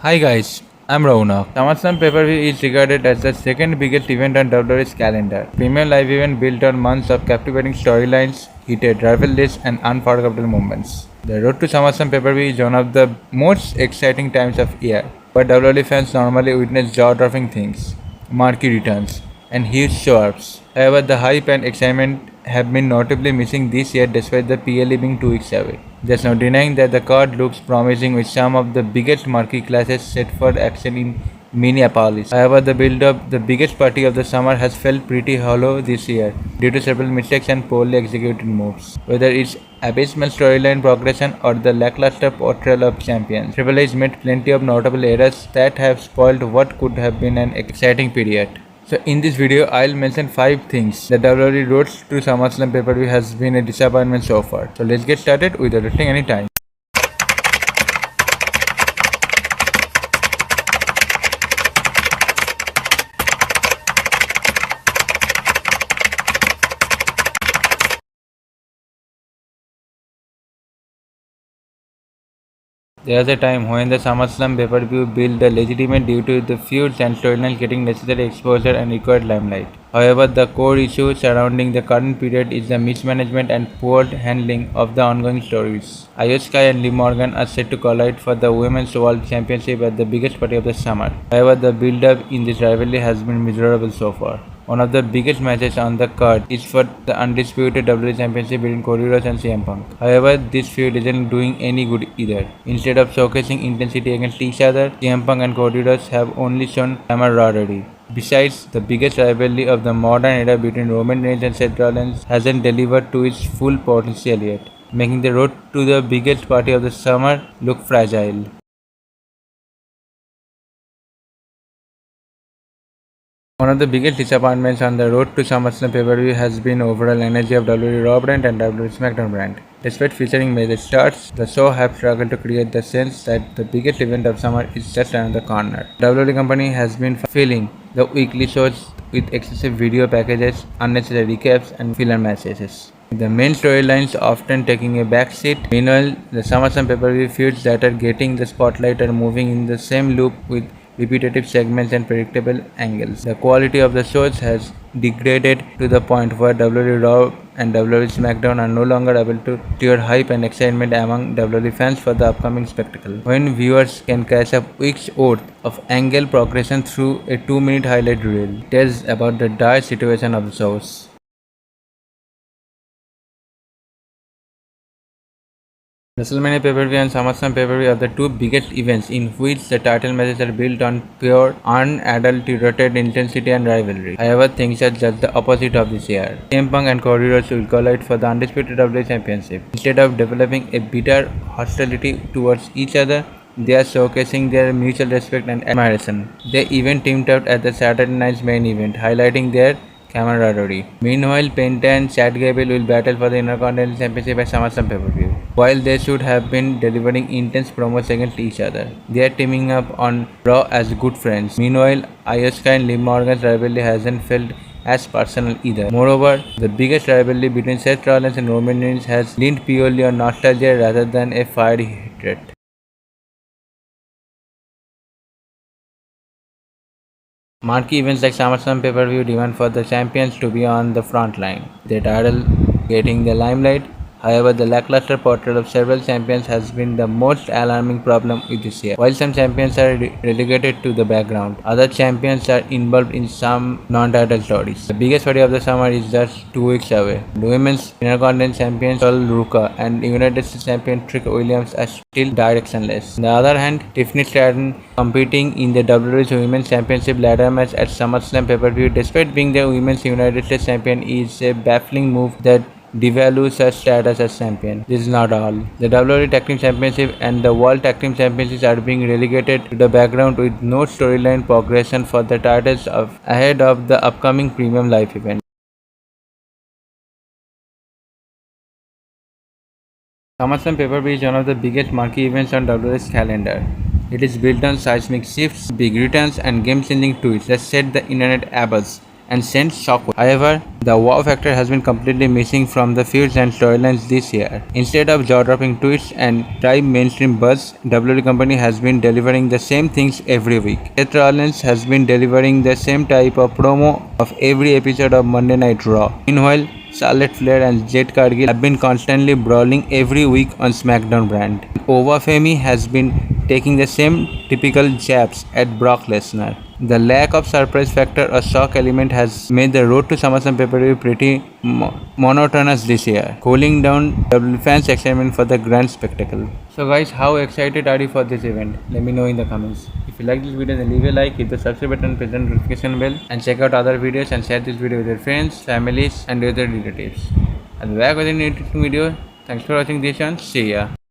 Hi guys, I'm Raunak. SummerSlam PPV is regarded as the second biggest event on WWE's calendar. Premium live event built on months of captivating storylines, heated rivalries, and unforgettable moments. The road to SummerSlam PPV is one of the most exciting times of year, where WWE fans normally witness jaw-dropping things, marquee returns, and huge show-ups. However, the hype and excitement have been notably missing this year despite the PLE being 2 weeks away. There's no denying that the card looks promising with some of the biggest marquee classes set for action in Minneapolis. However, the build-up, the biggest party of the summer, has felt pretty hollow this year due to several mistakes and poorly executed moves. Whether it's abysmal storyline progression or the lackluster portrayal of champions, Triple H made plenty of notable errors that have spoiled what could have been an exciting period. So in this video, I'll mention 5 things that WWE road to SummerSlam pay-per-view has been a disappointment so far. So let's get started without wasting any time. There was a time when the SummerSlam pay-per-view built a legitimate due to the feuds and storylines getting necessary exposure and required limelight. However, the core issue surrounding the current period is the mismanagement and poor handling of the ongoing stories. Io Sky and Liv Morgan are set to collide for the Women's World Championship at the biggest party of the summer. However, the build-up in this rivalry has been miserable so far. One of the biggest matches on the card is for the undisputed WWE Championship between Cody Rhodes and CM Punk. However, this feud isn't doing any good either. Instead of showcasing intensity against each other, CM Punk and Cody Rhodes have only shown camaraderie. Besides, the biggest rivalry of the modern era between Roman Reigns and Seth Rollins hasn't delivered to its full potential yet, making the road to the biggest party of the summer look fragile. One of the biggest disappointments on the road to SummerSlam pay-per-view has been overall energy of WWE Raw brand and WWE SmackDown brand. Despite featuring major stars, the show have struggled to create the sense that the biggest event of summer is just around the corner. WWE company has been filling the weekly shows with excessive video packages, unnecessary recaps, and filler matches, the main storylines often taking a backseat. Meanwhile, the SummerSlam pay-per-view feuds that are getting the spotlight are moving in the same loop with repetitive segments and predictable angles. The quality of the shows has degraded to the point where WWE Raw and WWE SmackDown are no longer able to stir hype and excitement among WWE fans for the upcoming spectacle. When viewers can catch up weeks worth of angle progression through a 2-minute highlight reel, it tells about the dire situation of the shows. WrestleMania pay-per-view and SummerSlam pay-per-view are the two biggest events in which the title matches are built on pure, unadulterated intensity and rivalry. However, things are just the opposite of this year. CM Punk and Cody Rhodes will collide for the undisputed WWE Championship. Instead of developing a bitter hostility towards each other, they are showcasing their mutual respect and admiration. They even teamed out at the Saturday night's main event, highlighting their camaraderie. Meanwhile, Penta and Chad Gable will battle for the Intercontinental Championship at SummerSlam pay-per-view. While they should have been delivering intense promos against each other, they are teaming up on Raw as good friends. Meanwhile, Io Sky and Liv Morgan's rivalry hasn't felt as personal either. Moreover, the biggest rivalry between Seth Rollins and Roman Reigns has leaned purely on nostalgia rather than a fiery hatred. Marquee events like SummerSlam pay-per-view demand for the champions to be on the front line, their title getting the limelight. However, the lackluster portrayal of several champions has been the most alarming problem with this year. While some champions are relegated to the background, other champions are involved in some non-title stories. The biggest party of the summer is just 2 weeks away. The women's Intercontinental champion Sol Ruka and United States champion Trick Williams are still directionless. On the other hand, Tiffany Stratton competing in the WWE's Women's Championship ladder match at SummerSlam pay-per-view despite being the Women's United States champion is a baffling move that devalues her status as champion. This is not all. The WWE Tag Team Championship and the World Tag Team Championships are being relegated to the background with no storyline progression for the titles ahead of the upcoming premium live event. SummerSlam pay-per-view is one of the biggest marquee events on WWE's calendar. It is built on seismic shifts, big returns, and game-changing twists that set the internet abuzz and sent shockwave. However, the wow factor has been completely missing from the feuds and storylines this year. Instead of jaw-dropping twists and drive mainstream buzz, WWE company has been delivering the same things every week. Seth Rollins has been delivering the same type of promo of every episode of Monday Night Raw. Meanwhile, Charlotte Flair and Jade Cargill have been constantly brawling every week on SmackDown brand. Ova Femi has been taking the same typical jabs at Brock Lesnar. The lack of surprise factor or shock element has made the road to SummerSlam PPV pretty monotonous this year, cooling down WWE fans' excitement for the grand spectacle. So guys, how excited are you for this event? Let me know in the comments. If you like this video, then leave a like, hit the subscribe button, press the notification bell, and check out other videos and share this video with your friends, families, and other relatives. I'll be back with a new interesting video. Thanks for watching this one. See ya.